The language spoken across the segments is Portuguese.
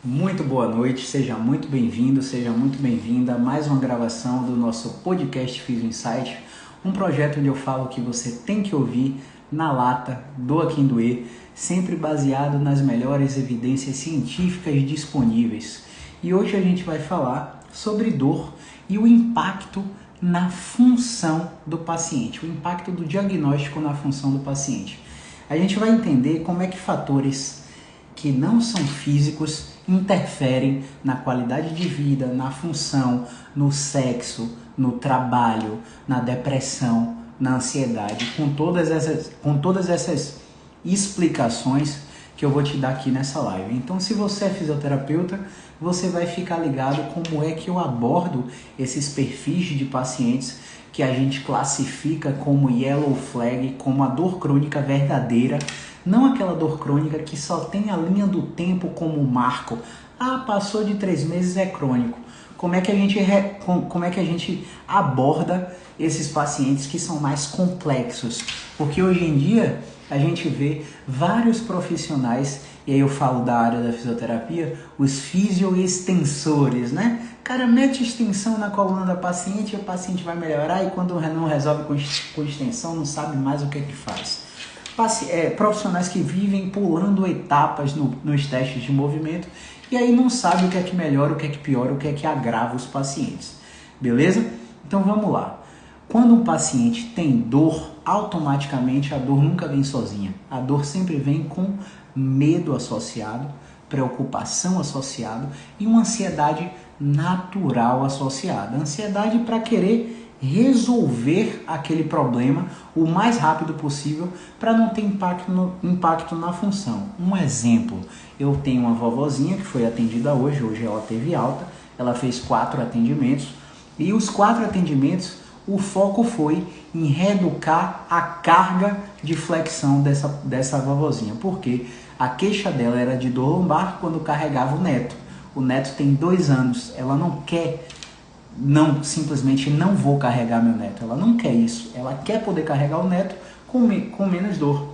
Muito boa noite, seja muito bem-vindo, seja muito bem-vinda a mais uma gravação do nosso podcast Physio Insight, um projeto onde eu falo que você tem que ouvir na lata, doa quem doer, sempre baseado nas melhores evidências científicas disponíveis. E hoje a gente vai falar sobre dor e o impacto na função do paciente, o impacto do diagnóstico na função do paciente. A gente vai entender como é que fatores que não são físicos interferem na qualidade de vida, na função, no sexo, no trabalho, na depressão, na ansiedade, com todas essas explicações que eu vou te dar aqui nessa live. Então, se você é fisioterapeuta, você vai ficar ligado como é que eu abordo esses perfis de pacientes que a gente classifica como yellow flag, como a dor crônica verdadeira, não aquela dor crônica que só tem a linha do tempo como marco. Ah, passou de 3 meses, é crônico. Como é que a gente aborda esses pacientes que são mais complexos? Porque hoje em dia a gente vê vários profissionais, e aí eu falo da área da fisioterapia, os fisioextensores, né? O cara mete extensão na coluna da paciente, o paciente vai melhorar, e quando não resolve com extensão, não sabe mais o que é que faz. Profissionais que vivem pulando etapas nos testes de movimento e aí não sabe o que é que melhora, o que é que piora, o que é que agrava os pacientes. Beleza? Então vamos lá. Quando um paciente tem dor, automaticamente a dor nunca vem sozinha. A dor sempre vem com medo associado, preocupação associado e uma ansiedade natural associada. Ansiedade para querer resolver aquele problema o mais rápido possível para não ter impacto na função. Um exemplo, eu tenho uma vovozinha que foi atendida hoje ela teve alta, ela fez 4 atendimentos e os 4 atendimentos o foco foi em reeducar a carga de flexão dessa vovozinha, porque a queixa dela era de dor lombar quando carregava o neto. O neto tem 2 anos, ela não quer simplesmente não vou carregar meu neto. Ela não quer isso. Ela quer poder carregar o neto com menos dor.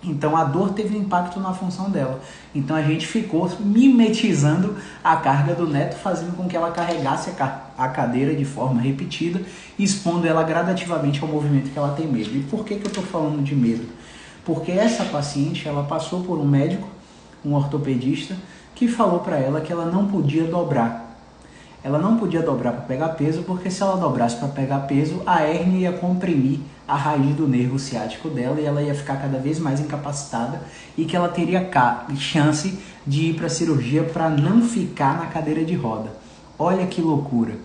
Então a dor teve um impacto na função dela. Então a gente ficou mimetizando a carga do neto, fazendo com que ela carregasse a cadeira de forma repetida, expondo ela gradativamente ao movimento que ela tem medo. E por que eu estou falando de medo? Porque essa paciente, ela passou por um médico, um ortopedista, que falou para ela que ela não podia dobrar. Ela não podia dobrar para pegar peso, porque se ela dobrasse para pegar peso, a hérnia ia comprimir a raiz do nervo ciático dela e ela ia ficar cada vez mais incapacitada e que ela teria chance de ir para a cirurgia para não ficar na cadeira de roda. Olha que loucura!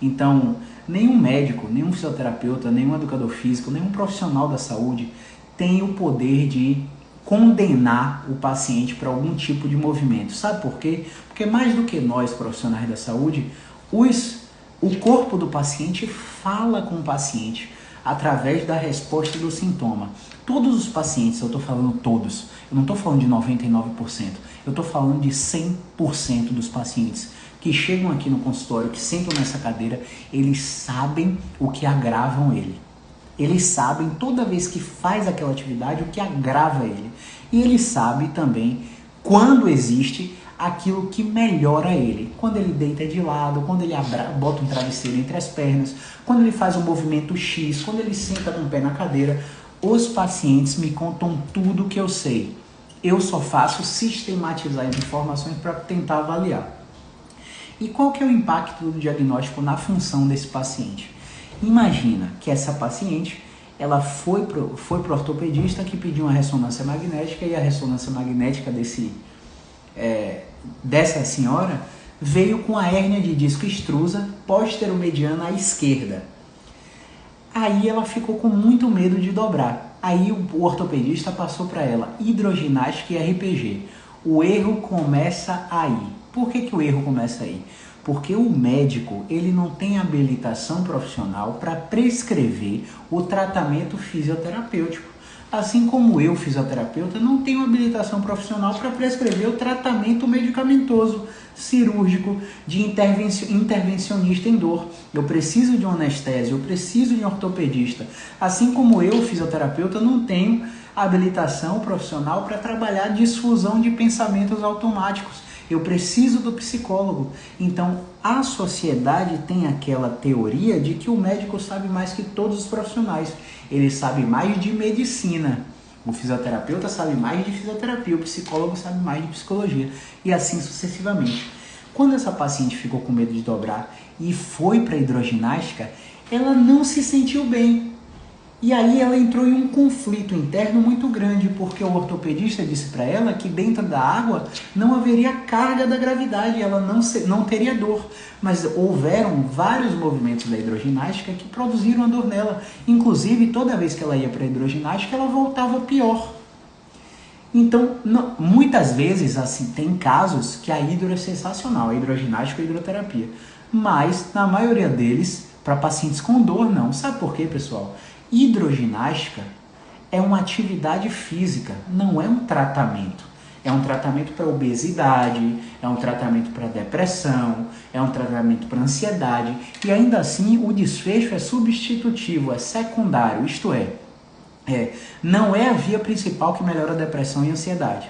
Então, nenhum médico, nenhum fisioterapeuta, nenhum educador físico, nenhum profissional da saúde tem o poder de condenar o paciente para algum tipo de movimento. Sabe por quê? Porque mais do que nós, profissionais da saúde, o corpo do paciente fala com o paciente através da resposta do sintoma. Todos os pacientes, eu estou falando todos, eu não estou falando de 99%, eu estou falando de 100% dos pacientes que chegam aqui no consultório, que sentam nessa cadeira, eles sabem o que agravam ele. Eles sabem, toda vez que faz aquela atividade, o que agrava ele. E ele sabe também quando existe aquilo que melhora ele. Quando ele deita de lado, quando ele bota um travesseiro entre as pernas, quando ele faz um movimento X, quando ele senta com o pé na cadeira. Os pacientes me contam tudo que eu sei. Eu só faço sistematizar as informações para tentar avaliar. E qual que é o impacto do diagnóstico na função desse paciente? Imagina que essa paciente, ela foi pro ortopedista que pediu uma ressonância magnética e a ressonância magnética dessa senhora veio com a hérnia de disco extrusa posteromediana à esquerda. Aí ela ficou com muito medo de dobrar. Aí o ortopedista passou para ela hidroginástica e RPG. O erro começa aí. Por que o erro começa aí? Porque o médico, ele não tem habilitação profissional para prescrever o tratamento fisioterapêutico. Assim como eu, fisioterapeuta, não tenho habilitação profissional para prescrever o tratamento medicamentoso, cirúrgico, de intervencionista em dor. Eu preciso de um anestésio, eu preciso de um ortopedista. Assim como eu, fisioterapeuta, não tenho habilitação profissional para trabalhar difusão de pensamentos automáticos. eu preciso do psicólogo. Então, a sociedade tem aquela teoria de que o médico sabe mais que todos os profissionais. Ele sabe mais de medicina. O fisioterapeuta sabe mais de fisioterapia, o psicólogo sabe mais de psicologia. E assim sucessivamente. Quando essa paciente ficou com medo de dobrar e foi para a hidroginástica, ela não se sentiu bem. E aí ela entrou em um conflito interno muito grande, porque o ortopedista disse para ela que dentro da água não haveria carga da gravidade, ela não teria dor. Mas houveram vários movimentos da hidroginástica que produziram a dor nela. Inclusive, toda vez que ela ia para a hidroginástica, ela voltava pior. Então, muitas vezes, assim, tem casos que a hidro é sensacional, a hidroginástica e a hidroterapia. Mas, na maioria deles, para pacientes com dor, não. Sabe por quê, pessoal? Hidroginástica é uma atividade física, não é um tratamento. É um tratamento para obesidade, é um tratamento para depressão, é um tratamento para ansiedade. E ainda assim, o desfecho é substitutivo, é secundário, isto é, não é a via principal que melhora a depressão e a ansiedade.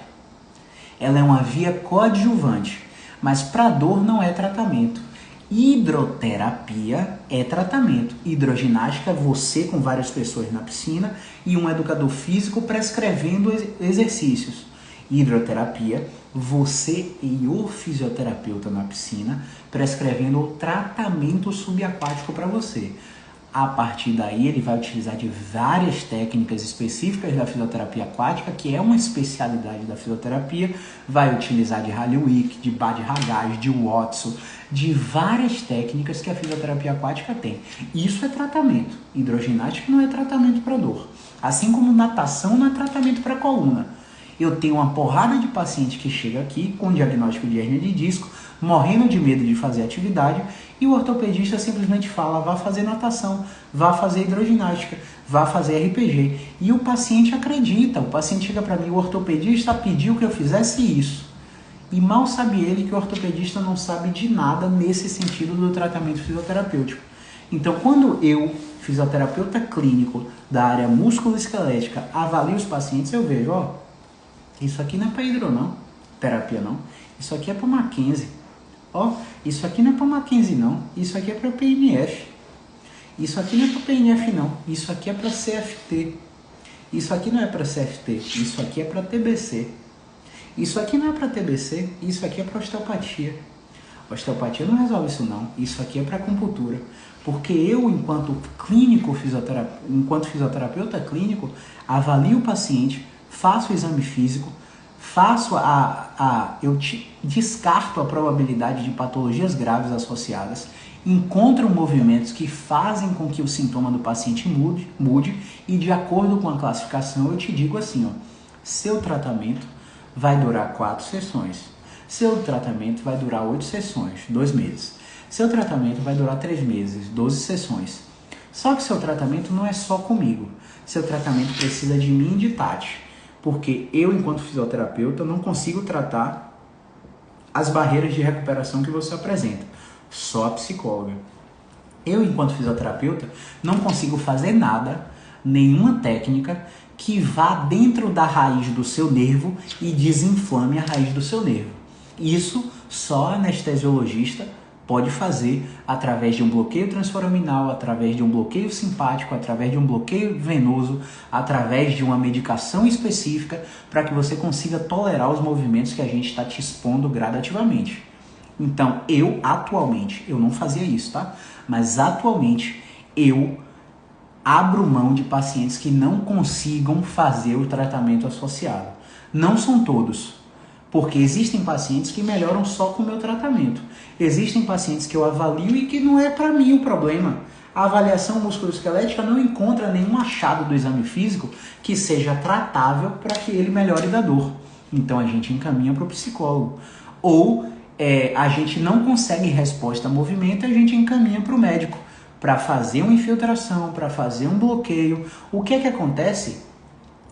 Ela é uma via coadjuvante, mas para dor não é tratamento. Hidroterapia é tratamento. Hidroginástica, você com várias pessoas na piscina e um educador físico prescrevendo exercícios. Hidroterapia, você e o fisioterapeuta na piscina prescrevendo o tratamento subaquático para você. A partir daí, ele vai utilizar de várias técnicas específicas da fisioterapia aquática, que é uma especialidade da fisioterapia, vai utilizar de Halliwick, de Bad Ragaz, de Watson, de várias técnicas que a fisioterapia aquática tem. Isso é tratamento. Hidroginástica não é tratamento para dor. Assim como natação não é tratamento para coluna. Eu tenho uma porrada de paciente que chega aqui com diagnóstico de hérnia de disco, morrendo de medo de fazer atividade, e o ortopedista simplesmente fala, vá fazer natação, vá fazer hidroginástica, vá fazer RPG. E o paciente acredita, o paciente chega para mim, o ortopedista pediu que eu fizesse isso. E mal sabe ele que o ortopedista não sabe de nada nesse sentido do tratamento fisioterapêutico. Então, quando eu, fisioterapeuta clínico da área musculoesquelética, avalio os pacientes, eu vejo, ó, isso aqui não é para hidro não, terapia não, isso aqui é para Mackenzie. Ó, isso aqui não é para Mackenzie não, isso aqui é para PNF. Isso aqui não é para PNF não, isso aqui é para CFT. Isso aqui não é para CFT, isso aqui é para TBC. Isso aqui não é para TBC, isso aqui é para osteopatia. Osteopatia não resolve isso não, isso aqui é para acupuntura. Porque eu, enquanto fisioterapeuta clínico, avalio o paciente, faço o exame físico, eu descarto a probabilidade de patologias graves associadas, encontro movimentos que fazem com que o sintoma do paciente mude e de acordo com a classificação eu te digo assim, ó, seu tratamento vai durar 4 sessões, seu tratamento vai durar 8 sessões, 2 meses, seu tratamento vai durar 3 meses, 12 sessões. Só que seu tratamento não é só comigo, seu tratamento precisa de mim e de Tati. Porque eu, enquanto fisioterapeuta, não consigo tratar as barreiras de recuperação que você apresenta. Só a psicóloga. Eu, enquanto fisioterapeuta, não consigo fazer nada, nenhuma técnica que vá dentro da raiz do seu nervo e desinflame a raiz do seu nervo. Isso só anestesiologista pode fazer através de um bloqueio transforaminal, através de um bloqueio simpático, através de um bloqueio venoso, através de uma medicação específica para que você consiga tolerar os movimentos que a gente está te expondo gradativamente. Então, atualmente, eu não fazia isso, tá? Mas atualmente, eu abro mão de pacientes que não consigam fazer o tratamento associado. Não são todos. Porque existem pacientes que melhoram só com o meu tratamento. Existem pacientes que eu avalio e que não é para mim o problema. A avaliação musculoesquelética não encontra nenhum achado do exame físico que seja tratável para que ele melhore da dor. Então a gente encaminha para o psicólogo. Ou a gente não consegue resposta a movimento e a gente encaminha para o médico para fazer uma infiltração, para fazer um bloqueio. O que é que acontece?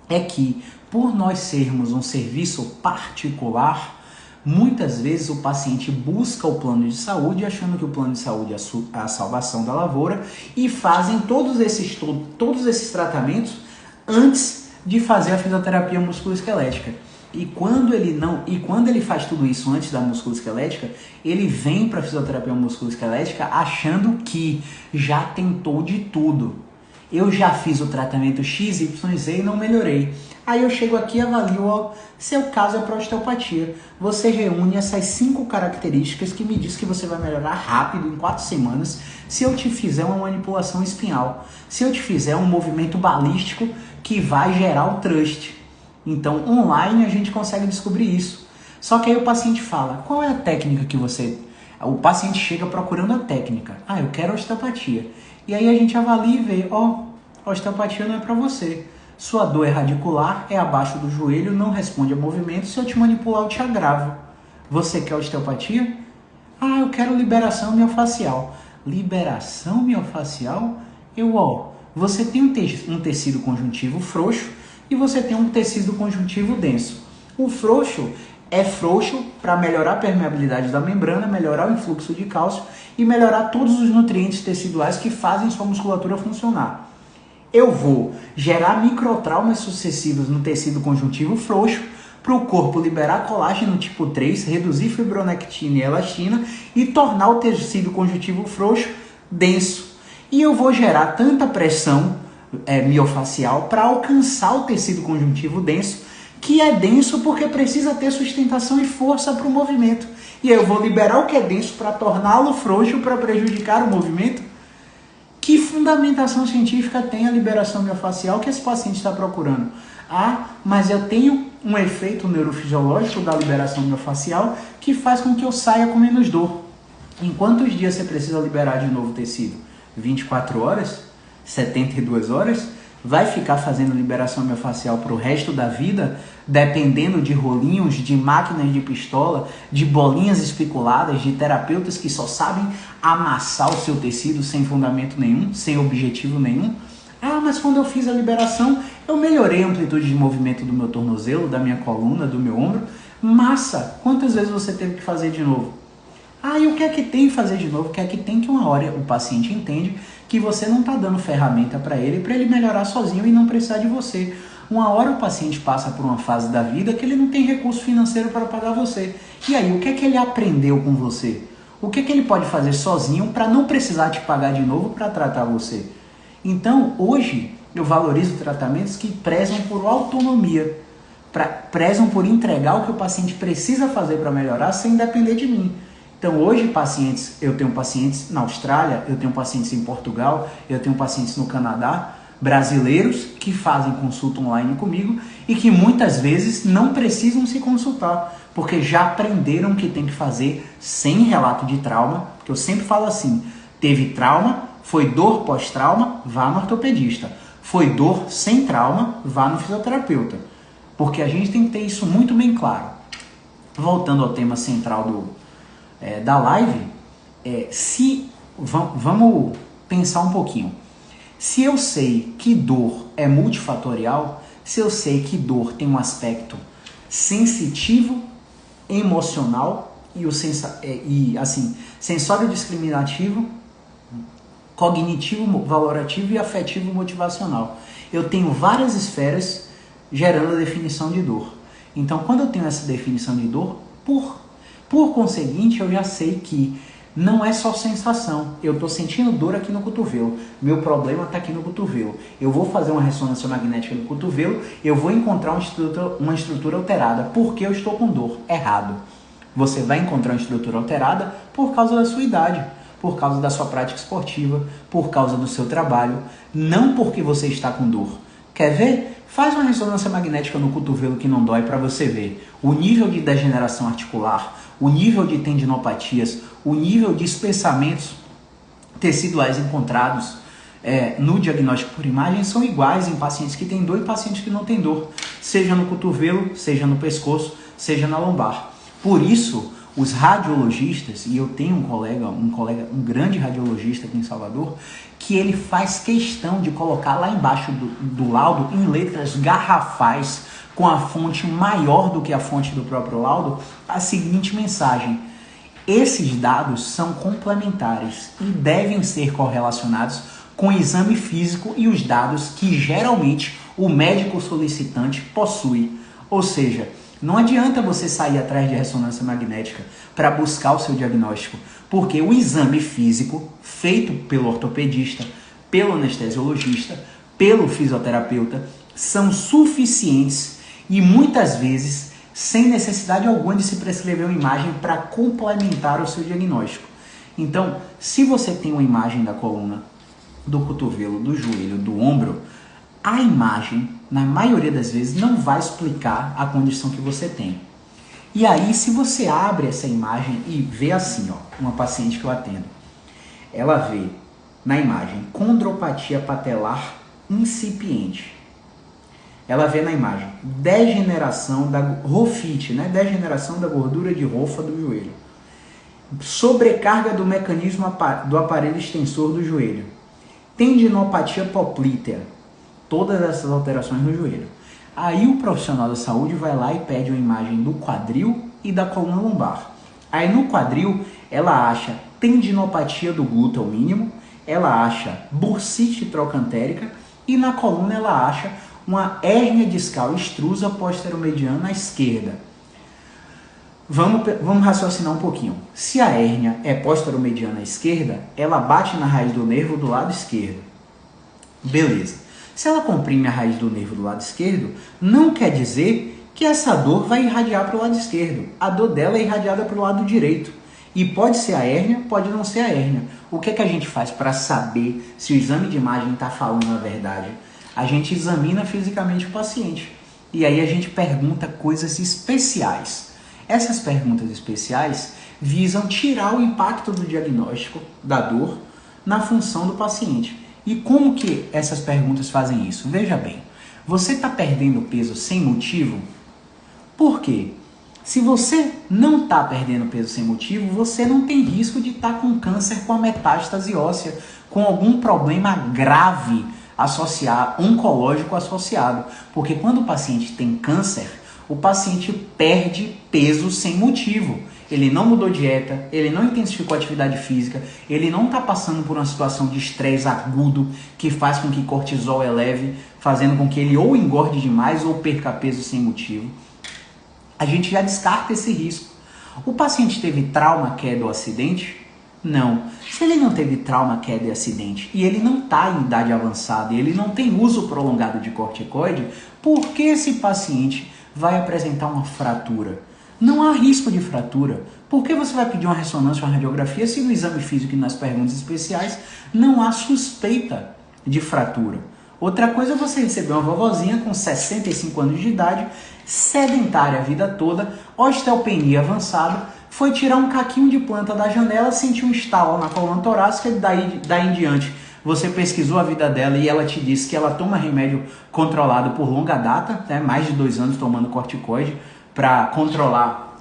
É que, por nós sermos um serviço particular, muitas vezes o paciente busca o plano de saúde achando que o plano de saúde é a salvação da lavoura e fazem todos esses tratamentos antes de fazer a fisioterapia musculoesquelética. E quando ele faz tudo isso antes da musculoesquelética, ele vem para a fisioterapia musculoesquelética achando que já tentou de tudo. Eu já fiz o tratamento X, Y, Z e não melhorei. Aí eu chego aqui e avalio, ó, seu caso é para osteopatia. Você reúne essas 5 características que me diz que você vai melhorar rápido, em 4 semanas, se eu te fizer uma manipulação espinhal. Se eu te fizer um movimento balístico que vai gerar o thrust. Então, online a gente consegue descobrir isso. Só que aí o paciente fala, qual é a técnica que você... O paciente chega procurando a técnica. Ah, eu quero osteopatia. E aí a gente avalia e vê, ó, osteopatia não é para você. Sua dor é radicular, é abaixo do joelho, não responde a movimento, se eu te manipular eu te agravo. Você quer osteopatia? Ah, eu quero liberação miofascial. Liberação miofascial? Você tem um tecido conjuntivo frouxo e você tem um tecido conjuntivo denso. O frouxo é frouxo para melhorar a permeabilidade da membrana, melhorar o influxo de cálcio e melhorar todos os nutrientes teciduais que fazem sua musculatura funcionar. Eu vou gerar microtraumas sucessivos no tecido conjuntivo frouxo para o corpo liberar colágeno tipo 3, reduzir fibronectina e elastina e tornar o tecido conjuntivo frouxo denso. E eu vou gerar tanta pressão miofacial para alcançar o tecido conjuntivo denso, que é denso porque precisa ter sustentação e força para o movimento. E aí eu vou liberar o que é denso para torná-lo frouxo para prejudicar o movimento. Que fundamentação científica tem a liberação miofacial que esse paciente está procurando? Ah, mas eu tenho um efeito neurofisiológico da liberação miofacial que faz com que eu saia com menos dor. Em quantos dias você precisa liberar de novo o tecido? 24 horas? 72 horas? Vai ficar fazendo liberação miofacial para o resto da vida, dependendo de rolinhos, de máquinas de pistola, de bolinhas especuladas, de terapeutas que só sabem amassar o seu tecido sem fundamento nenhum, sem objetivo nenhum? Ah, mas quando eu fiz a liberação, eu melhorei a amplitude de movimento do meu tornozelo, da minha coluna, do meu ombro. Massa! Quantas vezes você teve que fazer de novo? Ah, e o que é que tem que fazer de novo? O que é que tem que uma hora o paciente entende que você não está dando ferramenta para ele melhorar sozinho e não precisar de você. Uma hora o paciente passa por uma fase da vida que ele não tem recurso financeiro para pagar você. E aí, o que é que ele aprendeu com você? O que é que ele pode fazer sozinho para não precisar te pagar de novo para tratar você? Então, hoje, eu valorizo tratamentos que prezam por autonomia, prezam por entregar o que o paciente precisa fazer para melhorar sem depender de mim. Então hoje eu tenho pacientes na Austrália, eu tenho pacientes em Portugal, eu tenho pacientes no Canadá, brasileiros que fazem consulta online comigo e que muitas vezes não precisam se consultar, porque já aprenderam o que tem que fazer sem relato de trauma, que eu sempre falo assim, teve trauma, foi dor pós-trauma, vá no ortopedista, foi dor sem trauma, vá no fisioterapeuta, porque a gente tem que ter isso muito bem claro. Voltando ao tema central da live, vamos pensar um pouquinho. Se eu sei que dor é multifatorial, se eu sei que dor tem um aspecto sensitivo, emocional sensório discriminativo, cognitivo, valorativo e afetivo motivacional. Eu tenho várias esferas gerando a definição de dor. Então, quando eu tenho essa definição de dor, por conseguinte, eu já sei que não é só sensação. Eu estou sentindo dor aqui no cotovelo. Meu problema está aqui no cotovelo. Eu vou fazer uma ressonância magnética no cotovelo, eu vou encontrar uma estrutura alterada. Por que eu estou com dor? Errado. Você vai encontrar uma estrutura alterada por causa da sua idade, por causa da sua prática esportiva, por causa do seu trabalho, não porque você está com dor. Quer ver? Faz uma ressonância magnética no cotovelo que não dói para você ver o nível de degeneração articular, o nível de tendinopatias, o nível de espessamentos teciduais encontrados no diagnóstico por imagem são iguais em pacientes que têm dor e pacientes que não têm dor, seja no cotovelo, seja no pescoço, seja na lombar. Por isso, os radiologistas, e eu tenho um grande radiologista aqui em Salvador, que ele faz questão de colocar lá embaixo do laudo, em letras garrafais, com a fonte maior do que a fonte do próprio laudo, a seguinte mensagem: esses dados são complementares e devem ser correlacionados com o exame físico e os dados que geralmente o médico solicitante possui. Ou seja, Não adianta você sair atrás de ressonância magnética para buscar o seu diagnóstico, porque o exame físico feito pelo ortopedista, pelo anestesiologista, pelo fisioterapeuta são suficientes e muitas vezes sem necessidade alguma de se prescrever uma imagem para complementar o seu diagnóstico. Então, se você tem uma imagem da coluna, do cotovelo, do joelho, do ombro, a imagem, na maioria das vezes, não vai explicar a condição que você tem. E aí, se você abre essa imagem e vê assim, ó, uma paciente que eu atendo, ela vê na imagem condropatia patelar incipiente. Ela vê na imagem degeneração da rofite, né? Degeneração da gordura de rofa do joelho. Sobrecarga do mecanismo do aparelho extensor do joelho. Tendinopatia poplítea. Todas essas alterações no joelho. Aí o profissional da saúde vai lá e pede uma imagem do quadril e da coluna lombar. Aí no quadril ela acha tendinopatia do glúteo mínimo, ela acha bursite trocantérica e na coluna ela acha uma hérnia discal extrusa posteromediana à esquerda. Vamos raciocinar um pouquinho. Se a hérnia é posteromediana à esquerda, ela bate na raiz do nervo do lado esquerdo. Beleza. Se ela comprime a raiz do nervo do lado esquerdo, não quer dizer que essa dor vai irradiar para o lado esquerdo. A dor dela é irradiada para o lado direito. E pode ser a hérnia, pode não ser a hérnia. O que é que a gente faz para saber se o exame de imagem está falando a verdade? A gente examina fisicamente o paciente. E aí a gente pergunta coisas especiais. Essas perguntas especiais visam tirar o impacto do diagnóstico da dor na função do paciente. E como que essas perguntas fazem isso? Veja bem, você está perdendo peso sem motivo? Por quê? Se você não está perdendo peso sem motivo, você não tem risco de estar com câncer com a metástase óssea, com algum problema grave associado, oncológico associado. Porque quando o paciente tem câncer, o paciente perde peso sem motivo. Ele não mudou dieta, ele não intensificou a atividade física, ele não está passando por uma situação de estresse agudo que faz com que cortisol eleve, fazendo com que ele ou engorde demais ou perca peso sem motivo. A gente já descarta esse risco. O paciente teve trauma, queda ou acidente? Não. Se ele não teve trauma, queda e acidente e ele não está em idade avançada e ele não tem uso prolongado de corticoide, por que esse paciente vai apresentar uma fratura? Não há risco de fratura. Por que você vai pedir uma ressonância ou uma radiografia se no exame físico e nas perguntas especiais não há suspeita de fratura? Outra coisa é você receber uma vovozinha com 65 anos de idade, sedentária a vida toda, osteopenia avançada, foi tirar um caquinho de planta da janela, sentiu um estalo na coluna torácica e daí em diante você pesquisou a vida dela e ela te disse que ela toma remédio controlado por longa data, né, mais de 2 anos tomando corticoide, para controlar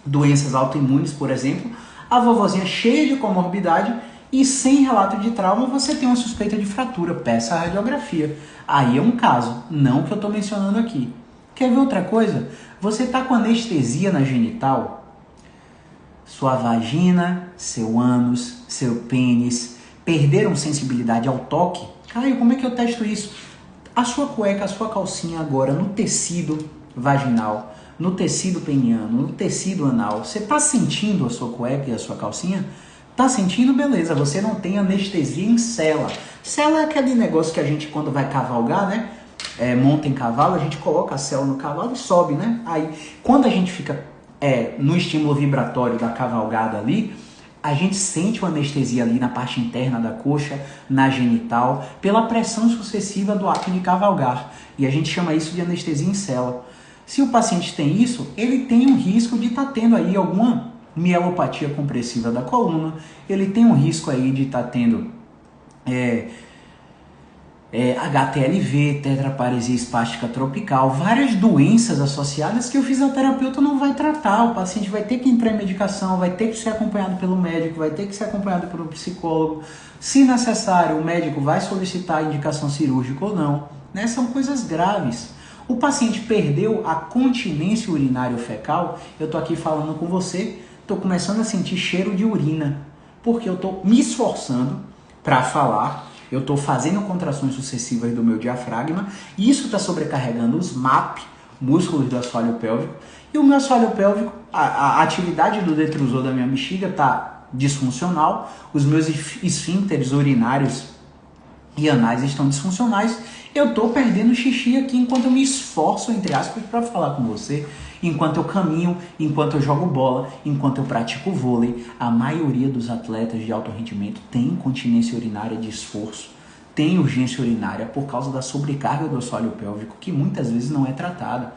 doenças autoimunes, por exemplo. A vovozinha cheia de comorbidade e sem relato de trauma, você tem uma suspeita de fratura, peça a radiografia. Aí é um caso, não que eu estou mencionando aqui. Quer ver outra coisa? Você está com anestesia na genital? Sua vagina, seu ânus, seu pênis perderam sensibilidade ao toque? Caio, como é que eu testo isso? A sua cueca, a sua calcinha agora no tecido vaginal, no tecido peniano, no tecido anal, você está sentindo a sua cueca e a sua calcinha? Tá sentindo? Beleza, você não tem anestesia em sela. Sela é aquele negócio que a gente, quando vai cavalgar, né? Monta em cavalo, a gente coloca a sela no cavalo e sobe, né? Aí, quando a gente fica no estímulo vibratório da cavalgada ali, a gente sente uma anestesia ali na parte interna da coxa, na genital, pela pressão sucessiva do ato de cavalgar. E a gente chama isso de anestesia em sela. Se o paciente tem isso, ele tem um risco de estar tendo aí alguma mielopatia compressiva da coluna, ele tem um risco aí de estar tendo HTLV, tetraparesia espástica tropical, várias doenças associadas que o fisioterapeuta não vai tratar. O paciente vai ter que entrar em medicação, vai ter que ser acompanhado pelo médico, vai ter que ser acompanhado pelo psicólogo. Se necessário, o médico vai solicitar indicação cirúrgica ou não, né? São coisas graves. O paciente perdeu a continência urinária fecal, eu estou aqui falando com você, estou começando a sentir cheiro de urina, porque eu estou me esforçando para falar, eu estou fazendo contrações sucessivas do meu diafragma, e isso está sobrecarregando os MAP, músculos do assoalho pélvico, E o meu assoalho pélvico, a atividade do detrusor da minha bexiga está disfuncional, os meus esfíncteres urinários e anais estão disfuncionais, eu estou perdendo xixi aqui enquanto eu me esforço, entre aspas, para falar com você, enquanto eu caminho, enquanto eu jogo bola, enquanto eu pratico vôlei. A maioria dos atletas de alto rendimento tem incontinência urinária de esforço, tem urgência urinária por causa da sobrecarga do assoalho pélvico, que muitas vezes não é tratada.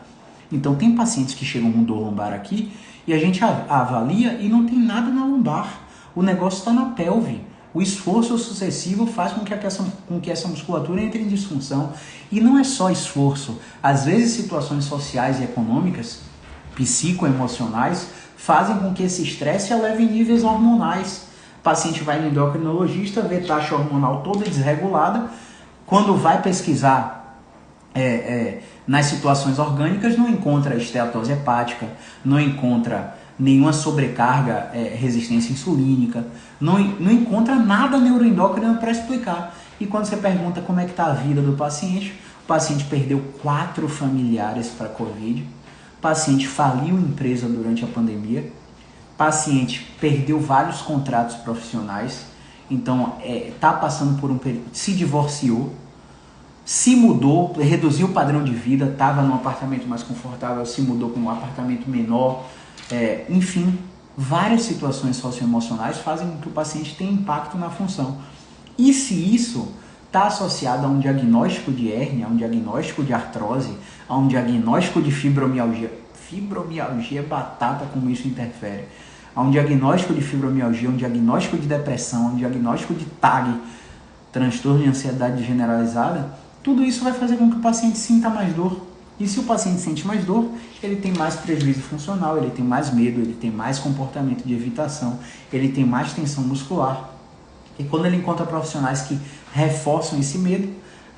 Então tem pacientes que chegam com dor lombar aqui e a gente avalia e não tem nada na lombar. O negócio está na pelve. O esforço sucessivo faz com que essa musculatura entre em disfunção. E não é só esforço. Às vezes situações sociais e econômicas, psicoemocionais, fazem com que esse estresse eleve níveis hormonais. O paciente vai no endocrinologista, vê taxa hormonal toda desregulada. Quando vai pesquisar nas situações orgânicas, não encontra esteatose hepática, não encontra nenhuma sobrecarga, resistência insulínica, não encontra nada neuroendócrino para explicar. E quando você pergunta como é que está a vida do paciente, o paciente perdeu 4 familiares para a Covid, o paciente faliu empresa durante a pandemia, o paciente perdeu vários contratos profissionais, então está passando por um período, se divorciou, se mudou, reduziu o padrão de vida, estava num apartamento mais confortável, se mudou para um apartamento menor, enfim, várias situações socioemocionais fazem com que o paciente tenha impacto na função. E se isso está associado a um diagnóstico de hérnia, a um diagnóstico de artrose, a um diagnóstico de fibromialgia é batata como isso interfere, a um diagnóstico de fibromialgia, um diagnóstico de depressão, um diagnóstico de TAG, transtorno de ansiedade generalizada, tudo isso vai fazer com que o paciente sinta mais dor. E se o paciente sente mais dor, ele tem mais prejuízo funcional, ele tem mais medo, ele tem mais comportamento de evitação, ele tem mais tensão muscular. E quando ele encontra profissionais que reforçam esse medo,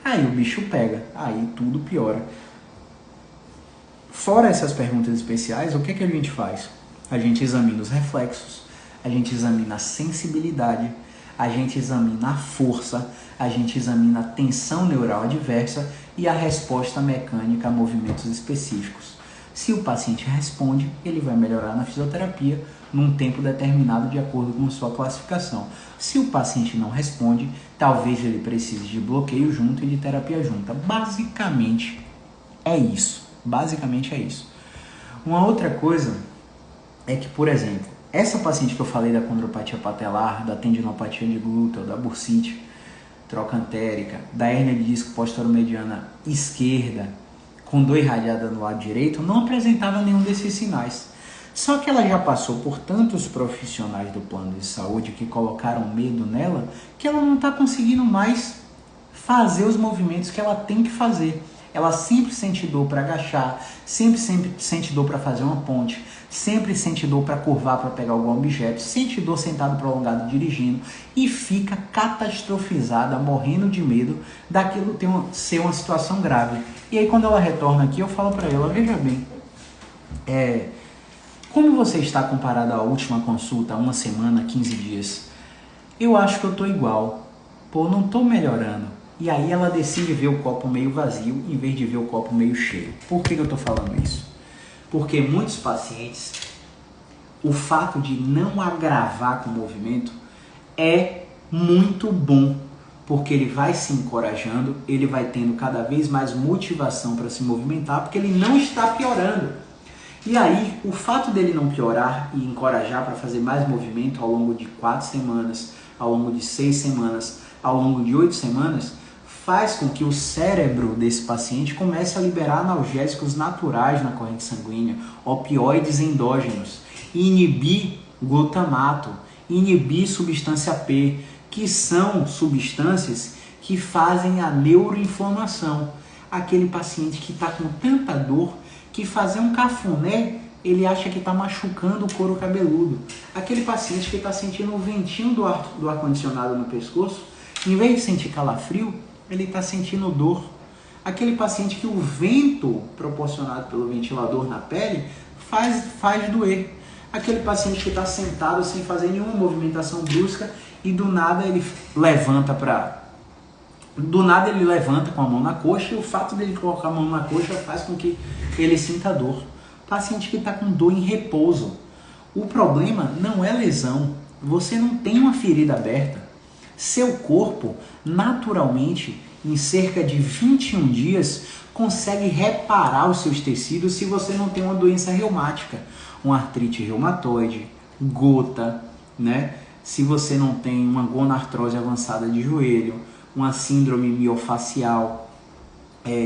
aí o bicho pega, aí tudo piora. Fora essas perguntas especiais, o que a gente faz? A gente examina os reflexos, a gente examina a sensibilidade, a gente examina a força, a gente examina a tensão neural adversa e a resposta mecânica a movimentos específicos. Se o paciente responde, ele vai melhorar na fisioterapia num tempo determinado de acordo com sua classificação. Se o paciente não responde, talvez ele precise de bloqueio junto e de terapia junta. Basicamente é isso. Uma outra coisa é que, por exemplo, essa paciente que eu falei da condropatia patelar, da tendinopatia de glúteo, da bursite trocantérica, da hérnia de disco posterior-mediana esquerda, com dor irradiada no lado direito, não apresentava nenhum desses sinais. Só que ela já passou por tantos profissionais do plano de saúde que colocaram medo nela, que ela não está conseguindo mais fazer os movimentos que ela tem que fazer. Ela sempre sente dor para agachar, sempre sente dor para fazer uma ponte, sempre sente dor para curvar, para pegar algum objeto, sente dor sentado prolongado dirigindo e fica catastrofizada, morrendo de medo daquilo ser uma situação grave. E aí quando ela retorna aqui, eu falo para ela, veja bem, como você está comparado à última consulta, 1 semana, 15 dias? Eu acho que eu estou igual, não estou melhorando. E aí ela decide ver o copo meio vazio em vez de ver o copo meio cheio. Por que eu estou falando isso? Porque muitos pacientes, o fato de não agravar com o movimento é muito bom, porque ele vai se encorajando, ele vai tendo cada vez mais motivação para se movimentar, porque ele não está piorando. E aí, o fato dele não piorar e encorajar para fazer mais movimento ao longo de 4 semanas, ao longo de 6 semanas, ao longo de 8 semanas, faz com que o cérebro desse paciente comece a liberar analgésicos naturais na corrente sanguínea, opioides endógenos, inibir glutamato, inibir substância P, que são substâncias que fazem a neuroinflamação. Aquele paciente que está com tanta dor que fazer um cafuné, ele acha que está machucando o couro cabeludo. Aquele paciente que está sentindo o ventinho do ar-condicionado no pescoço, em vez de sentir calafrio, ele está sentindo dor. Aquele paciente que o vento proporcionado pelo ventilador na pele faz doer. Aquele paciente que está sentado sem fazer nenhuma movimentação brusca e do nada ele levanta com a mão na coxa, e o fato dele colocar a mão na coxa faz com que ele sinta dor. paciente que está com dor em repouso. O problema não é lesão, você não tem uma ferida aberta. Seu corpo, naturalmente, em cerca de 21 dias, consegue reparar os seus tecidos se você não tem uma doença reumática, uma artrite reumatoide, gota, né? Se você não tem uma gonartrose avançada de joelho, uma síndrome miofacial,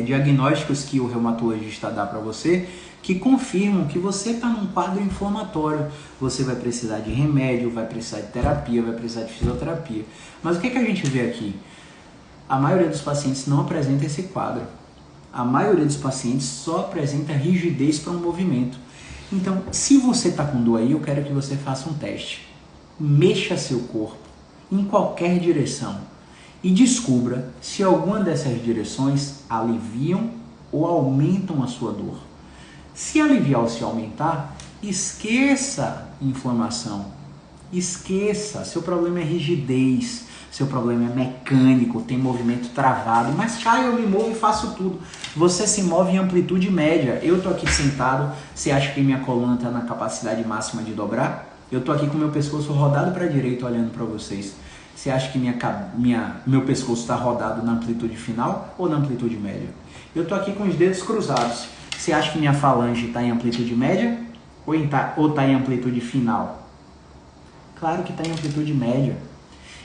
diagnósticos que o reumatologista dá para você, que confirmam que você está num quadro inflamatório. Você vai precisar de remédio, vai precisar de terapia, vai precisar de fisioterapia. Mas o que a gente vê aqui? A maioria dos pacientes não apresenta esse quadro. A maioria dos pacientes só apresenta rigidez para um movimento. Então, se você está com dor aí, eu quero que você faça um teste. Mexa seu corpo em qualquer direção e descubra se alguma dessas direções aliviam ou aumentam a sua dor. Se aliviar ou se aumentar, esqueça inflamação. Esqueça, seu problema é rigidez, seu problema é mecânico, tem movimento travado, mas eu me movo e faço tudo. Você se move em amplitude média. Eu tô aqui sentado, você acha que minha coluna está na capacidade máxima de dobrar? Eu tô aqui com meu pescoço rodado para a direita olhando para vocês. Você acha que meu pescoço está rodado na amplitude final ou na amplitude média? Eu tô aqui com os dedos cruzados. Você acha que minha falange está em amplitude média ou está em amplitude final? Claro que está em amplitude média.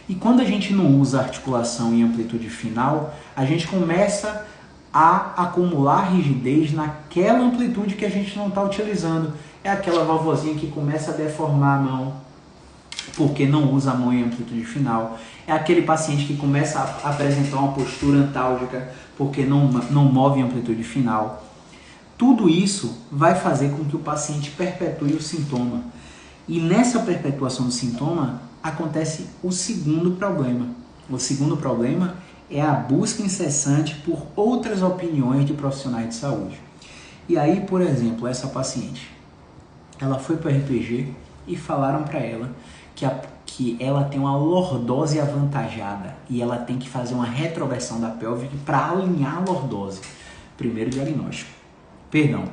E quando a gente não usa a articulação em amplitude final, a gente começa a acumular rigidez naquela amplitude que a gente não está utilizando. É aquela vovozinha que começa a deformar a mão porque não usa a mão em amplitude final. É aquele paciente que começa a apresentar uma postura antálgica porque não move em amplitude final. Tudo isso vai fazer com que o paciente perpetue o sintoma. E nessa perpetuação do sintoma acontece o segundo problema. O segundo problema é a busca incessante por outras opiniões de profissionais de saúde. E aí, por exemplo, essa paciente, ela foi para o RPG e falaram para ela que ela tem uma lordose avantajada e ela tem que fazer uma retroversão da pélvica para alinhar a lordose.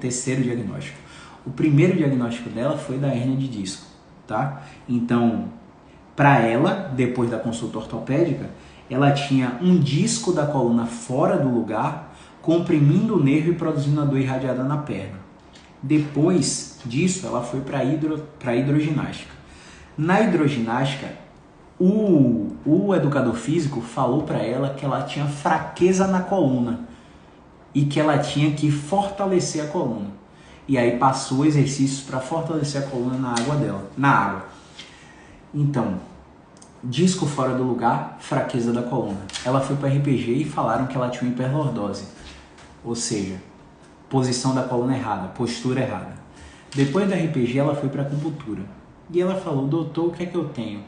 Terceiro diagnóstico. O primeiro diagnóstico dela foi da hérnia de disco, tá? Então, para ela, depois da consulta ortopédica, ela tinha um disco da coluna fora do lugar, comprimindo o nervo e produzindo a dor irradiada na perna. Depois disso, ela foi para a hidroginástica. Na hidroginástica, o educador físico falou para ela que ela tinha fraqueza na coluna e que ela tinha que fortalecer a coluna. E aí passou exercícios para fortalecer a coluna na água. Então, disco fora do lugar, fraqueza da coluna. Ela foi para RPG e falaram que ela tinha uma hiperlordose, ou seja, posição da coluna errada, postura errada. Depois da RPG, ela foi para acupuntura. E ela falou: doutor, o que é que eu tenho?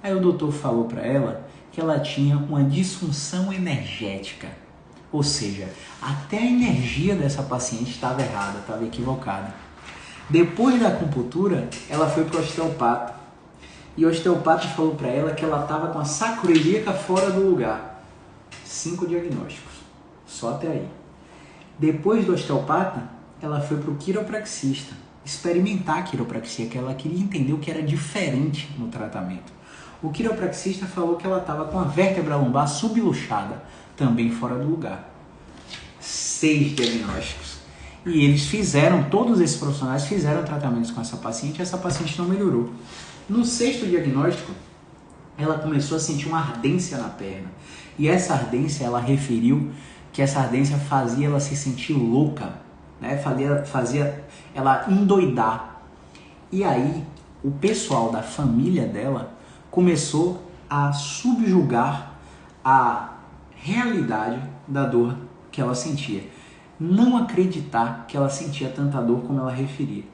Aí o doutor falou para ela que ela tinha uma disfunção energética. Ou seja, até a energia dessa paciente estava errada, estava equivocada. Depois da acupuntura, ela foi para o osteopata. E o osteopata falou para ela que ela estava com a sacroiliaca fora do lugar. 5 diagnósticos, só até aí. Depois do osteopata, ela foi para o quiropraxista, experimentar a quiropraxia, que ela queria entender o que era diferente no tratamento. O quiropraxista falou que ela estava com a vértebra lombar subluxada, também fora do lugar. 6 diagnósticos. E todos esses profissionais fizeram tratamentos com essa paciente e essa paciente não melhorou. No 6º diagnóstico, ela começou a sentir uma ardência na perna. E essa ardência, ela referiu que essa ardência fazia ela se sentir louca, né? Fazia ela endoidar. E aí, o pessoal da família dela começou a subjugar a realidade da dor que ela sentia. Não acreditar que ela sentia tanta dor como ela referia.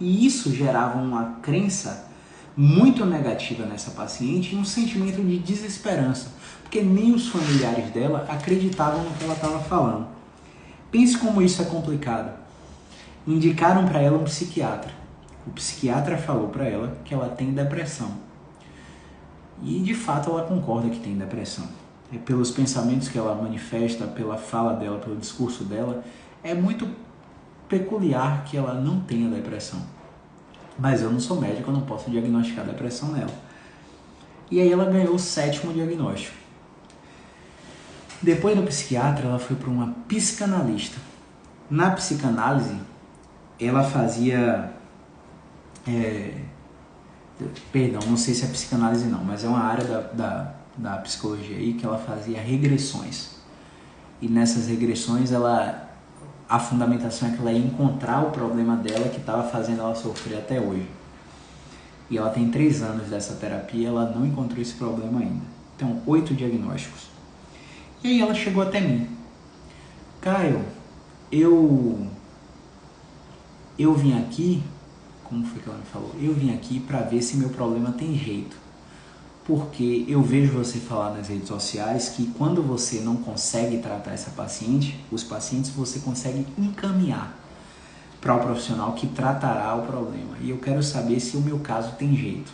E isso gerava uma crença muito negativa nessa paciente e um sentimento de desesperança, porque nem os familiares dela acreditavam no que ela estava falando. Pense como isso é complicado. Indicaram para ela um psiquiatra. O psiquiatra falou para ela que ela tem depressão. E de fato ela concorda que tem depressão. Pelos pensamentos que ela manifesta, pela fala dela, pelo discurso dela, é muito peculiar que ela não tenha depressão. Mas eu não sou médico, eu não posso diagnosticar depressão nela. E aí ela ganhou o 7º diagnóstico. Depois do psiquiatra, ela foi para uma psicanalista. Na psicanálise, ela fazia... Perdão, não sei se é psicanálise não, mas é uma área da psicologia aí que ela fazia regressões. E nessas regressões, a fundamentação é que ela ia encontrar o problema dela que estava fazendo ela sofrer até hoje. E ela tem 3 anos dessa terapia e ela não encontrou esse problema ainda. Então, 8 diagnósticos. E aí ela chegou até mim. Caio, eu vim aqui, como foi que ela me falou? Eu vim aqui para ver se meu problema tem jeito. Porque eu vejo você falar nas redes sociais que quando você não consegue tratar essa paciente, os pacientes você consegue encaminhar para o profissional que tratará o problema. E eu quero saber se o meu caso tem jeito.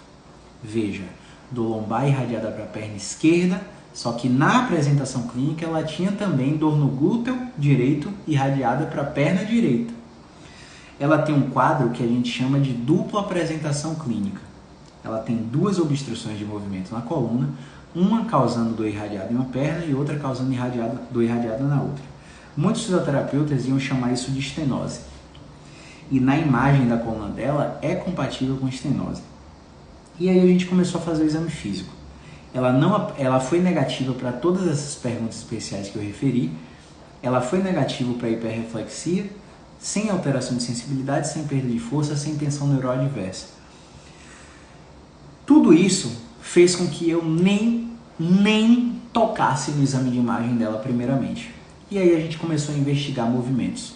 Veja, dor lombar irradiada para a perna esquerda, só que na apresentação clínica ela tinha também dor no glúteo direito irradiada para a perna direita. Ela tem um quadro que a gente chama de dupla apresentação clínica. Ela tem 2 obstruções de movimento na coluna, uma causando dor irradiada em uma perna e outra causando dor irradiada na outra. Muitos fisioterapeutas iam chamar isso de estenose. E na imagem da coluna dela é compatível com estenose. E aí a gente começou a fazer o exame físico. Ela foi negativa para todas essas perguntas especiais que eu referi. Ela foi negativa para hiperreflexia, sem alteração de sensibilidade, sem perda de força, sem tensão neural adversa. Tudo isso fez com que eu nem tocasse no exame de imagem dela primeiramente. E aí a gente começou a investigar movimentos.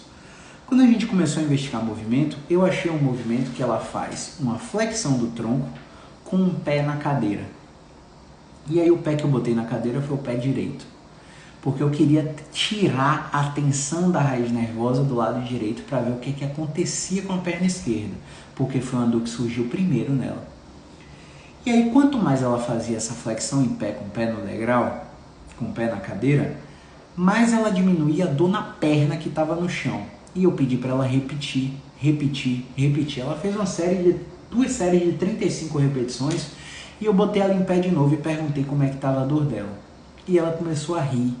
Quando a gente começou a investigar movimento, eu achei um movimento que ela faz uma flexão do tronco com um pé na cadeira. E aí o pé que eu botei na cadeira foi o pé direito. Porque eu queria tirar a tensão da raiz nervosa do lado direito para ver o que acontecia com a perna esquerda. Porque foi uma dor que surgiu primeiro nela. E aí, quanto mais ela fazia essa flexão em pé, com o pé no degrau, com o pé na cadeira, mais ela diminuía a dor na perna que estava no chão. E eu pedi para ela repetir. Ela fez 2 séries de 35 repetições e eu botei ela em pé de novo e perguntei como é que estava a dor dela. E ela começou a rir.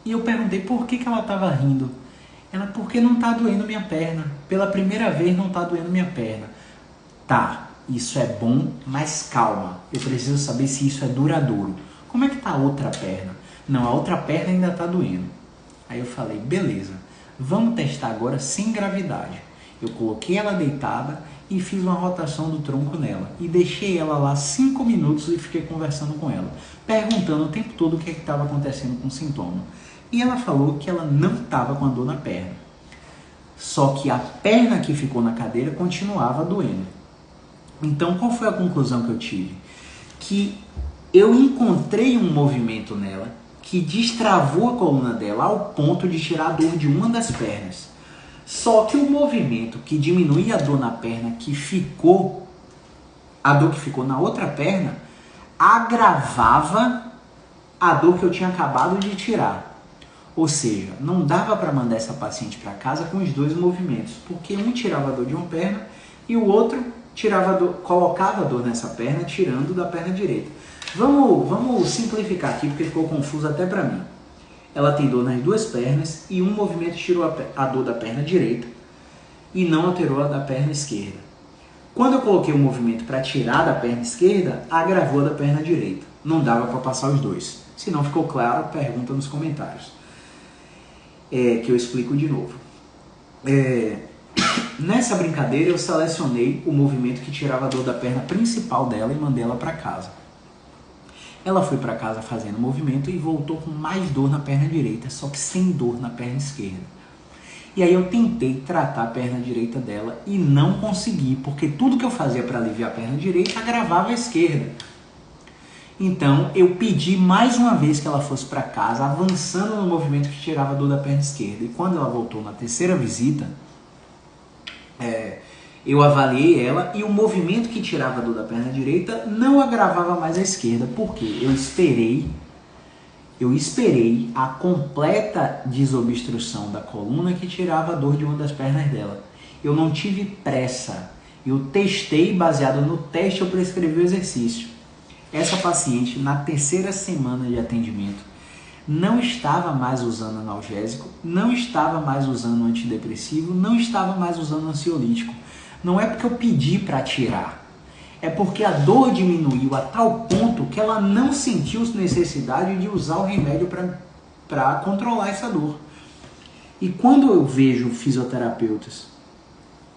E eu perguntei por que ela estava rindo. Ela, porque não está doendo minha perna. Pela primeira vez não está doendo minha perna. Tá, isso é bom, mas calma. Eu preciso saber se isso é duradouro. Como é que está a outra perna? Não, a outra perna ainda está doendo. Aí eu falei, beleza, vamos testar agora sem gravidade. Eu coloquei ela deitada e fiz uma rotação do tronco nela. E deixei ela lá 5 minutos e fiquei conversando com ela, perguntando o tempo todo o que estava acontecendo com o sintoma. E ela falou que ela não estava com a dor na perna. Só que a perna que ficou na cadeira continuava doendo. Então, qual foi a conclusão que eu tive? Que eu encontrei um movimento nela que destravou a coluna dela ao ponto de tirar a dor de uma das pernas. Só que o movimento que diminuía a dor na perna a dor que ficou na outra perna, agravava a dor que eu tinha acabado de tirar. Ou seja, não dava para mandar essa paciente para casa com os 2 movimentos, porque um tirava a dor de uma perna e o outro colocava a dor nessa perna, tirando da perna direita. Vamos simplificar aqui, porque ficou confuso até para mim. Ela tem dor nas 2 pernas e um movimento tirou a dor da perna direita e não alterou a da perna esquerda. Quando eu coloquei o movimento para tirar da perna esquerda, agravou a da perna direita. Não dava para passar os 2. Se não ficou claro, pergunta nos comentários. Que eu explico de novo. Nessa brincadeira eu selecionei o movimento que tirava a dor da perna principal dela e mandei ela para casa. Ela foi para casa fazendo o movimento e voltou com mais dor na perna direita, só que sem dor na perna esquerda. E aí eu tentei tratar a perna direita dela e não consegui, porque tudo que eu fazia para aliviar a perna direita agravava a esquerda. Então eu pedi mais uma vez que ela fosse para casa, avançando no movimento que tirava a dor da perna esquerda. E quando ela voltou na 3ª visita, eu avaliei ela e o movimento que tirava a dor da perna direita não agravava mais a esquerda. Por quê? Eu esperei Eu esperei a completa desobstrução da coluna que tirava a dor de uma das pernas dela. Eu não tive pressa. Eu testei, baseado no teste, eu prescrevi o exercício. Essa paciente, na terceira semana de atendimento, não estava mais usando analgésico, não estava mais usando antidepressivo, não estava mais usando ansiolítico. Não é porque eu pedi para tirar, é porque a dor diminuiu a tal ponto que ela não sentiu necessidade de usar o remédio para controlar essa dor. E quando eu vejo fisioterapeutas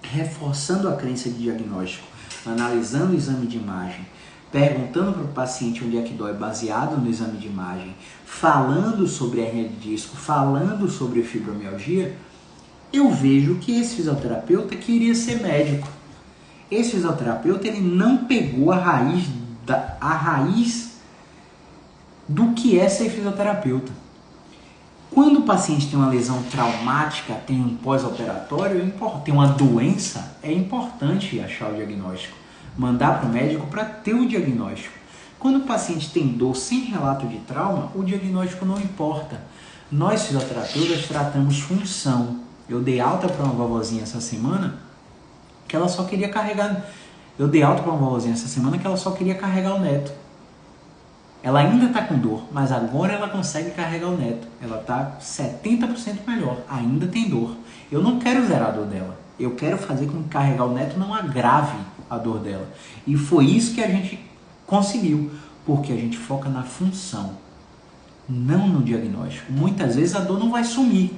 reforçando a crença de diagnóstico, analisando o exame de imagem, perguntando para o paciente onde é que dói baseado no exame de imagem, falando sobre hernia de disco, falando sobre fibromialgia, eu vejo que esse fisioterapeuta queria ser médico. Esse fisioterapeuta ele não pegou a raiz do que é ser fisioterapeuta. Quando o paciente tem uma lesão traumática, tem um pós-operatório, tem uma doença, é importante achar o diagnóstico. Mandar para o médico para ter o diagnóstico. Quando o paciente tem dor sem relato de trauma, o diagnóstico não importa. Nós fisioterapeutas tratamos função. Eu dei alta para uma vovozinha essa semana que ela só queria carregar. Eu dei alta para uma vovozinha essa semana que ela só queria carregar o neto. Ela ainda está com dor, mas agora ela consegue carregar o neto. Ela está 70% melhor, ainda tem dor. Eu não quero zerar a dor dela. Eu quero fazer com que carregar o neto não agrave a dor dela. E foi isso que a gente conseguiu, porque a gente foca na função, não no diagnóstico. Muitas vezes a dor não vai sumir,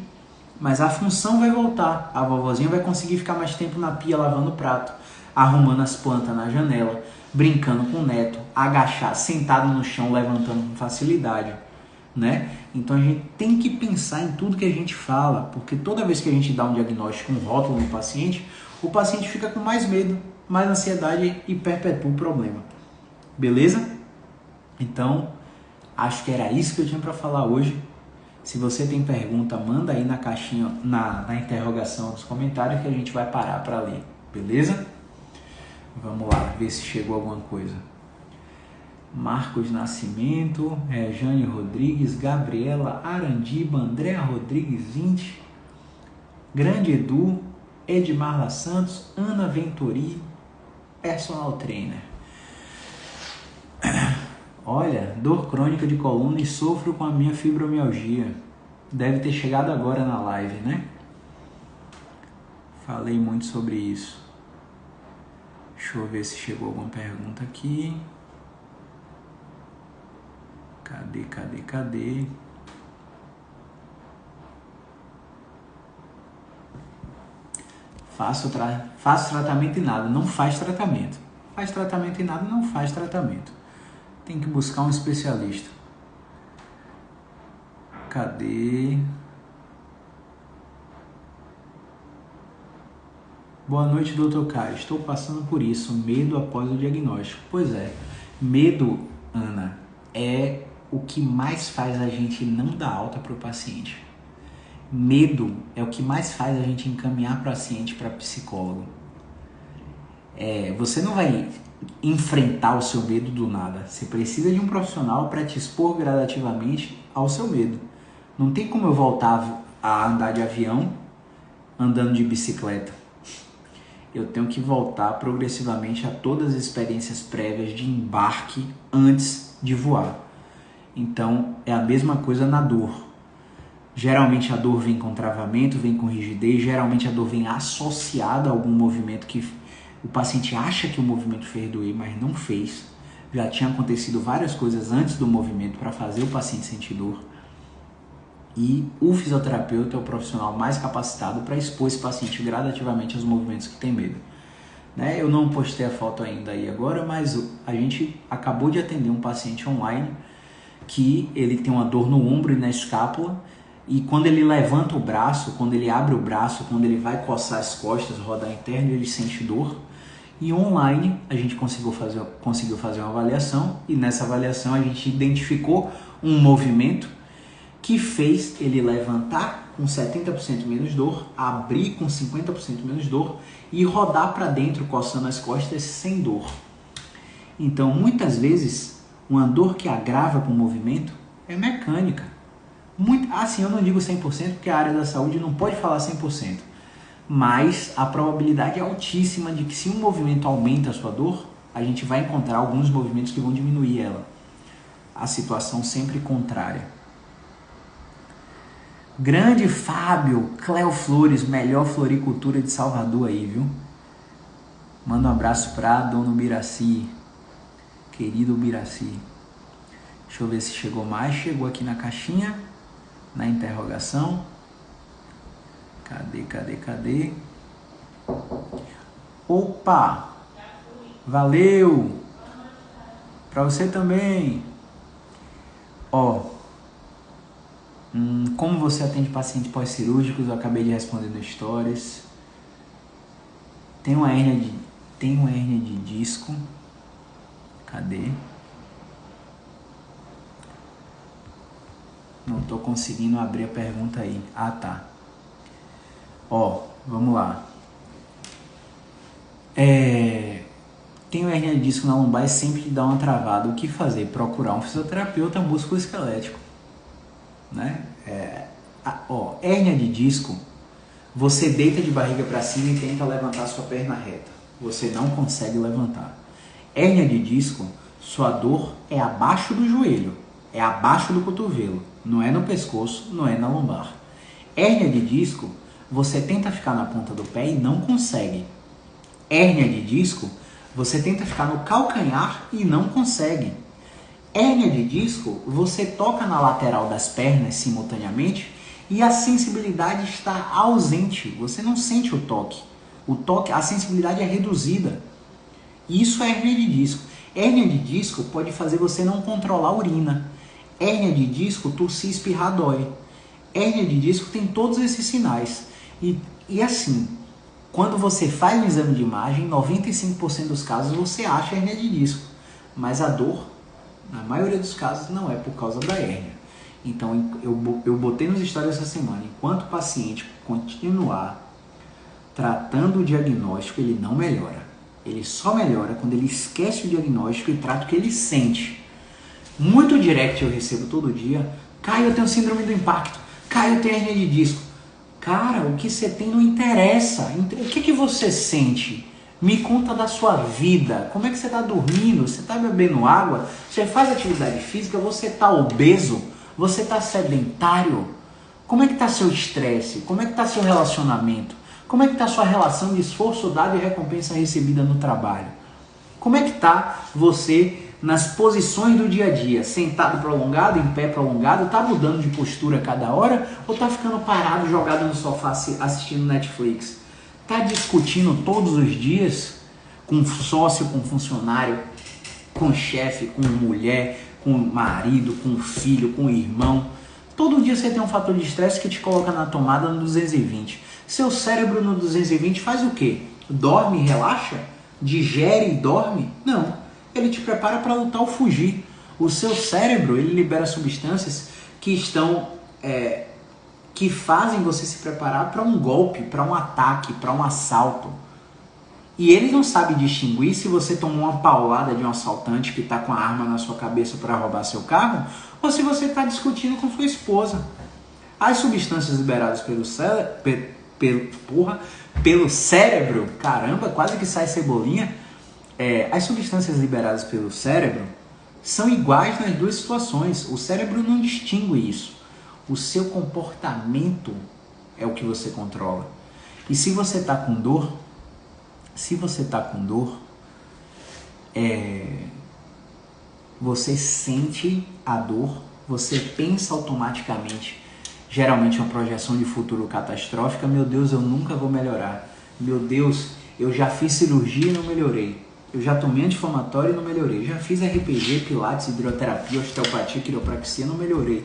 mas a função vai voltar. A vovozinha vai conseguir ficar mais tempo na pia lavando o prato, arrumando as plantas na janela, brincando com o neto, agachar, sentado no chão, levantando com facilidade, né? Então a gente tem que pensar em tudo que a gente fala, porque toda vez que a gente dá um diagnóstico, um rótulo no paciente, o paciente fica com mais medo, mais ansiedade e perpetua o problema. Beleza? Então, acho que era isso que eu tinha para falar hoje. Se você tem pergunta, manda aí na caixinha, na interrogação dos comentários que a gente vai parar para ler. Beleza? Vamos lá, ver se chegou alguma coisa. Marcos Nascimento, Jane Rodrigues, Gabriela Arandiba, Andréa Rodrigues 20, Grande Edu, Edmarla Santos, Ana Ventori, personal trainer. Olha, dor crônica de coluna e sofro com a minha fibromialgia. Deve ter chegado agora na live, né? Falei muito sobre isso. Deixa eu ver se chegou alguma pergunta aqui. Cadê? Faço tratamento e nada. Não faz tratamento. Faz tratamento e nada, não faz tratamento. Tem que buscar um especialista. Cadê? Boa noite, Dr. Caio. Estou passando por isso. Medo após o diagnóstico. Pois é. Medo, Ana, é o que mais faz a gente não dar alta para o paciente. Medo é o que mais faz a gente encaminhar o paciente para psicólogo. Você não vai enfrentar o seu medo do nada. Você precisa de um profissional para te expor gradativamente ao seu medo. Não tem como eu voltar a andar de avião andando de bicicleta. Eu tenho que voltar progressivamente a todas as experiências prévias de embarque antes de voar. Então, é a mesma coisa na dor. Geralmente a dor vem com travamento, vem com rigidez, geralmente a dor vem associada a algum movimento que o paciente acha que o movimento fez doer, mas não fez. Já tinha acontecido várias coisas antes do movimento para fazer o paciente sentir dor. E o fisioterapeuta é o profissional mais capacitado para expor esse paciente gradativamente aos movimentos que tem medo. Né? Eu não postei a foto ainda aí agora, mas a gente acabou de atender um paciente online que ele tem uma dor no ombro e na escápula, e quando ele levanta o braço, quando ele abre o braço, quando ele vai coçar as costas, rodar interno, ele sente dor. E online a gente conseguiu fazer uma avaliação, e nessa avaliação a gente identificou um movimento que fez ele levantar com 70% menos dor, abrir com 50% menos dor e rodar para dentro coçando as costas sem dor. Então, muitas vezes, uma dor que agrava com o movimento é mecânica. Muito, assim, eu não digo 100% porque a área da saúde não pode falar 100%, mas a probabilidade é altíssima de que se um movimento aumenta a sua dor, a gente vai encontrar alguns movimentos que vão diminuir ela. A situação sempre contrária. Grande Fábio, Cléo Flores, melhor floricultura de Salvador aí, viu? Manda um abraço pra Dona Biraci, querido Biraci. Deixa eu ver se chegou mais. Chegou aqui na caixinha, na interrogação. Cadê? Opa! Valeu! Pra você também. Ó, como você atende pacientes pós-cirúrgicos? Eu acabei de responder no Stories. Tem uma hérnia de disco. Cadê? Não tô conseguindo abrir a pergunta aí. Ah, tá. Ó, vamos lá. Tem uma hérnia de disco na lombar e sempre dá uma travada. O que fazer? Procurar um fisioterapeuta musculoesquelético, né? Hérnia de disco, você deita de barriga para cima e tenta levantar sua perna reta. Você não consegue levantar. Hérnia de disco, sua dor é abaixo do joelho, é abaixo do cotovelo, não é no pescoço, não é na lombar. Hérnia de disco, você tenta ficar na ponta do pé e não consegue. Hérnia de disco, você tenta ficar no calcanhar e não consegue. Hérnia de disco, você toca na lateral das pernas simultaneamente e a sensibilidade está ausente. Você não sente o toque. A sensibilidade é reduzida. Isso é hérnia de disco. Hérnia de disco pode fazer você não controlar a urina. Hérnia de disco, tossir e espirrar dói. Hérnia de disco tem todos esses sinais. E assim, quando você faz um exame de imagem, 95% dos casos você acha hérnia de disco. Mas a dor, na maioria dos casos, não é por causa da hérnia. Então, eu botei nos stories essa semana, enquanto o paciente continuar tratando o diagnóstico, ele não melhora. Ele só melhora quando ele esquece o diagnóstico e trata o que ele sente. Muito direct eu recebo todo dia. Caio, eu tenho síndrome do impacto. Caio, eu tenho hérnia de disco. Cara, o que você tem não interessa. O que você sente? Me conta da sua vida. Como é que você está dormindo? Você está bebendo água? Você faz atividade física? Você está obeso? Você está sedentário? Como é que está seu estresse? Como é que está seu relacionamento? Como é que está sua relação de esforço dado e recompensa recebida no trabalho? Como é que está você nas posições do dia a dia? Sentado prolongado, em pé prolongado? Está mudando de postura a cada hora? Ou está ficando parado, jogado no sofá assistindo Netflix? Está discutindo todos os dias com sócio, com funcionário, com chefe, com mulher, com marido, com filho, com irmão? Todo dia você tem um fator de estresse que te coloca na tomada no 220. Seu cérebro no 220 faz o quê? Dorme e relaxa? Digere e dorme? Não. Ele te prepara para lutar ou fugir. O seu cérebro, ele libera substâncias que fazem você se preparar para um golpe, para um ataque, para um assalto. E ele não sabe distinguir se você tomou uma paulada de um assaltante que está com a arma na sua cabeça para roubar seu carro ou se você está discutindo com sua esposa. As substâncias liberadas pelo cérebro, caramba, quase que sai cebolinha. As substâncias liberadas pelo cérebro são iguais nas duas situações. O cérebro não distingue isso. O seu comportamento é o que você controla. E se você está com dor, você sente a dor, você pensa automaticamente, geralmente uma projeção de futuro catastrófica. Meu Deus, eu nunca vou melhorar. Meu Deus, eu já fiz cirurgia e não melhorei. Eu já tomei anti-inflamatório e não melhorei. Já fiz RPG, pilates, hidroterapia, osteopatia, quiropraxia, não melhorei.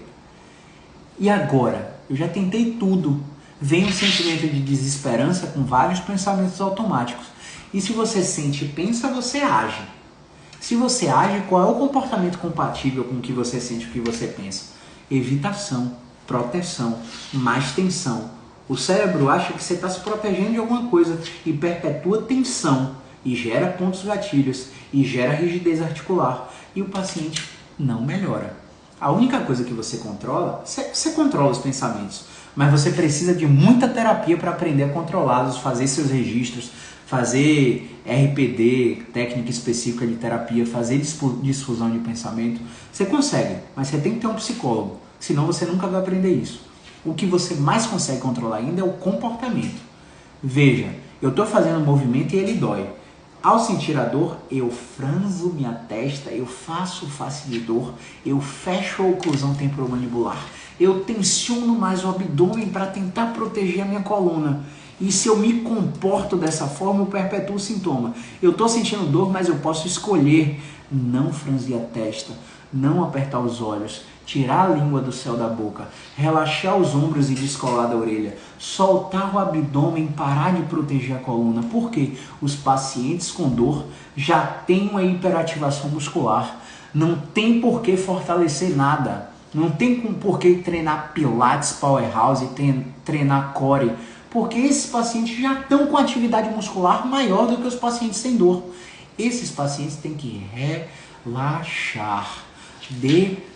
E agora? Eu já tentei tudo. Vem um sentimento de desesperança com vários pensamentos automáticos. E se você sente e pensa, você age. Se você age, qual é o comportamento compatível com o que você sente e o que você pensa? Evitação, proteção, mais tensão. O cérebro acha que você está se protegendo de alguma coisa e perpetua tensão e gera pontos gatilhos e gera rigidez articular. E o paciente não melhora. A única coisa que você controla, você controla os pensamentos, mas você precisa de muita terapia para aprender a controlá-los, fazer seus registros, fazer RPD, técnica específica de terapia, fazer difusão de pensamento. Você consegue, mas você tem que ter um psicólogo, senão você nunca vai aprender isso. O que você mais consegue controlar ainda é o comportamento. Veja, eu estou fazendo um movimento e ele dói. Ao sentir a dor, eu franzo minha testa, eu faço face de dor, eu fecho a oclusão temporomandibular, eu tensiono mais o abdômen para tentar proteger a minha coluna. E se eu me comporto dessa forma, eu perpetuo o sintoma. Eu estou sentindo dor, mas eu posso escolher não franzir a testa, não apertar os olhos, tirar a língua do céu da boca, relaxar os ombros e descolar da orelha, soltar o abdômen, parar de proteger a coluna. Por quê? Os pacientes com dor já têm uma hiperativação muscular. Não tem por que fortalecer nada. Não tem por que treinar Pilates, Powerhouse, treinar Core, porque esses pacientes já estão com atividade muscular maior do que os pacientes sem dor. Esses pacientes têm que relaxar,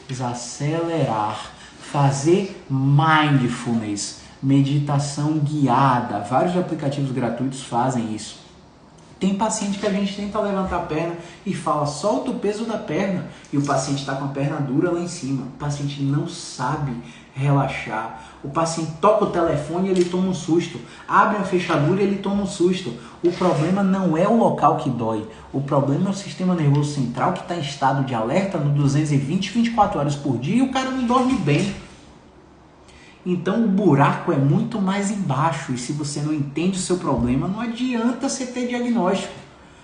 desacelerar, fazer mindfulness, meditação guiada. Vários aplicativos gratuitos fazem isso. Tem paciente que a gente tenta levantar a perna e fala, solta o peso da perna, e o paciente está com a perna dura lá em cima. O paciente não sabe relaxar. O paciente toca o telefone e ele toma um susto. Abre a fechadura e ele toma um susto. O problema não é o local que dói. O problema é o sistema nervoso central que está em estado de alerta no 220, 24 horas por dia, e o cara não dorme bem. Então o buraco é muito mais embaixo, e se você não entende o seu problema, não adianta você ter diagnóstico.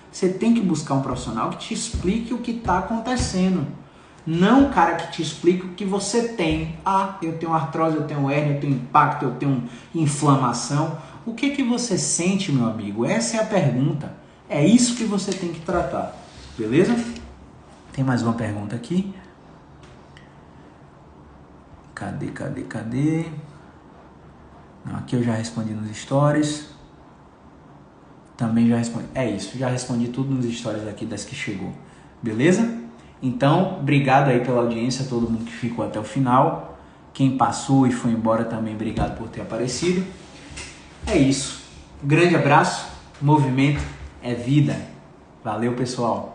Você tem que buscar um profissional que te explique o que está acontecendo. Não um cara que te explique o que você tem. Ah, eu tenho artrose, eu tenho hérnia, eu tenho impacto, eu tenho inflamação. O que que você sente, meu amigo? Essa é a pergunta. É isso que você tem que tratar. Beleza? Tem mais uma pergunta aqui. Cadê? Não, aqui eu já respondi nos stories. Também já respondi. É isso, já respondi tudo nos stories aqui das que chegou. Beleza? Então, obrigado aí pela audiência, todo mundo que ficou até o final. Quem passou e foi embora também, obrigado por ter aparecido. É isso. Um grande abraço. Movimento é vida. Valeu, pessoal.